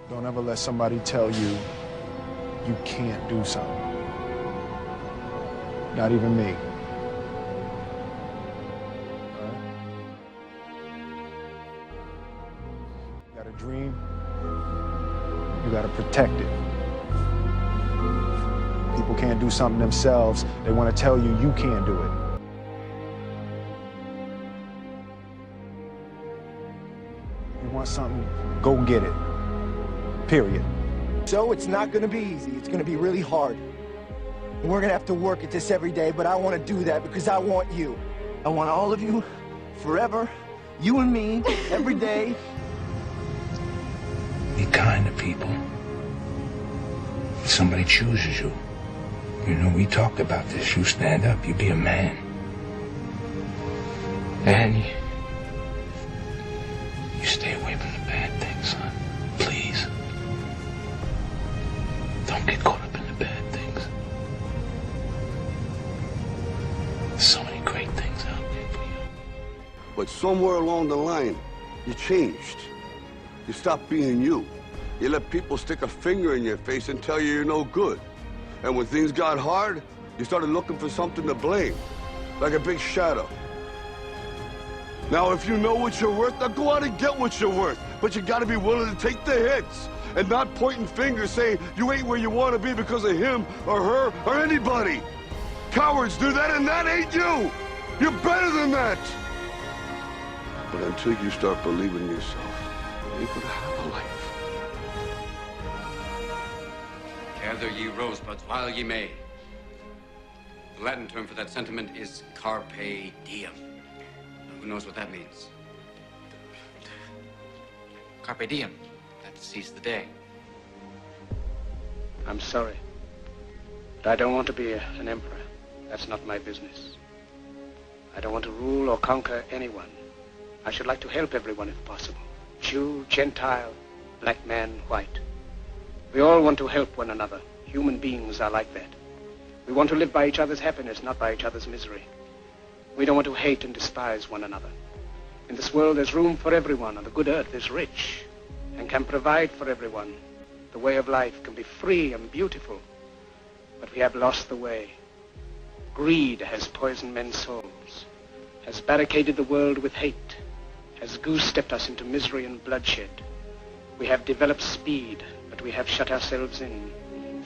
Don't ever let somebody tell you you can't do something. Not even me. You got a dream, you gotta protect it. People can't do something themselves, they wanna tell you you can't do it. You want something, go get it. Period. So it's not gonna be easy, it's gonna be really hard. And we're gonna have to work at this every day, but I wanna do that because I want you. I want all of you, forever, you and me, every day. Be kind to people. If somebody chooses you, you know, we talked about this. You stand up, you be a man. And you stay away from the bad things, son. Please. Don't get caught up in the bad things. There's so many great things out there for you. But somewhere along the line, you changed. You stopped being you. You let people stick a finger in your face and tell you you're no good. And when things got hard, you started looking for something to blame, like a big shadow. Now, if you know what you're worth, now go out and get what you're worth. But you gotta be willing to take the hits and not pointing fingers saying you ain't where you want to be because of him or her or anybody. Cowards do that, and that ain't you. You're better than that. But until you start believing in yourself, you ain't gonna have a life. Gather ye rosebuds while ye may. The Latin term for that sentiment is carpe diem. Now, who knows what that means? Carpe diem. That seize the day. I'm sorry, but I don't want to be an emperor. That's not my business. I don't want to rule or conquer anyone. I should like to help everyone if possible. Jew, Gentile, black man, white. We all want to help one another. Human beings are like that. We want to live by each other's happiness, not by each other's misery. We don't want to hate and despise one another. In this world, there's room for everyone, and the good earth is rich and can provide for everyone. The way of life can be free and beautiful, but we have lost the way. Greed has poisoned men's souls, has barricaded the world with hate, has goose-stepped us into misery and bloodshed. We have developed speed, but we have shut ourselves in.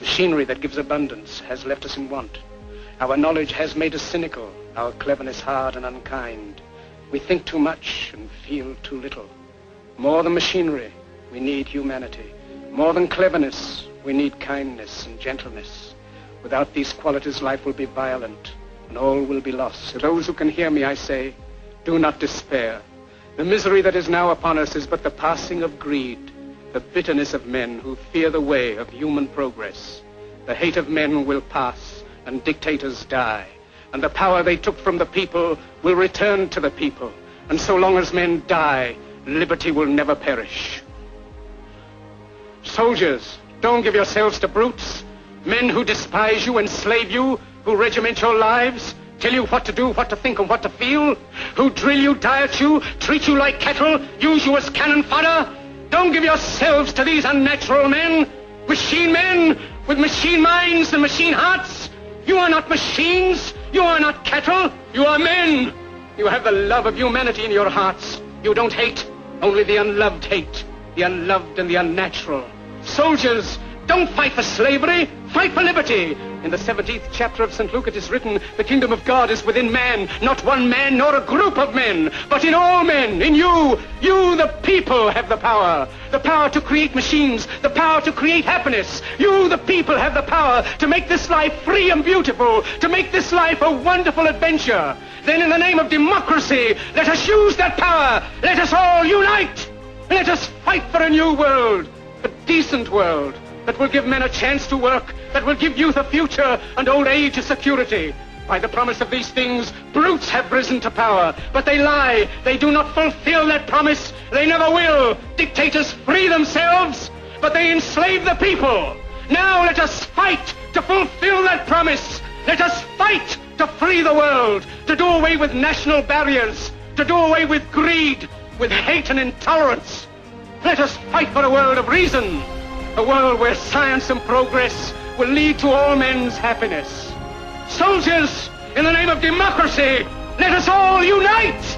Machinery that gives abundance has left us in want. Our knowledge has made us cynical, our cleverness hard and unkind. We think too much and feel too little. More than machinery, we need humanity. More than cleverness, we need kindness and gentleness. Without these qualities, life will be violent, and all will be lost. To those who can hear me, I say, do not despair. The misery that is now upon us is but the passing of greed, the bitterness of men who fear the way of human progress. The hate of men will pass, and dictators die, and the power they took from the people will return to the people. And so long as men die, liberty will never perish. Soldiers, don't give yourselves to brutes, men who despise you, enslave you, who regiment your lives, tell you what to do, what to think, and what to feel, who drill you, diet you, treat you like cattle, use you as cannon fodder. Don't give yourselves to these unnatural men with machine minds and machine hearts. You are not machines, you are not cattle, you are men. You have the love of humanity in your hearts. You don't hate, only the unloved hate, the unloved and the unnatural. Soldiers, don't fight for slavery, fight for liberty. In the 17th chapter of St. Luke it is written, the kingdom of God is within man, not one man nor a group of men, but in all men, in you. You, the people, have the power to create machines, the power to create happiness. You, the people, have the power to make this life free and beautiful, to make this life a wonderful adventure. Then in the name of democracy, let us use that power. Let us all unite. Let us fight for a new world, a decent world, that will give men a chance to work, that will give youth a future and old age a security. By the promise of these things, brutes have risen to power, but they lie. They do not fulfill that promise. They never will. Dictators free themselves, but they enslave the people. Now let us fight to fulfill that promise. Let us fight to free the world, to do away with national barriers, to do away with greed, with hate and intolerance. Let us fight for a world of reason, a world where science and progress will lead to all men's happiness. Soldiers, in the name of democracy, let us all unite!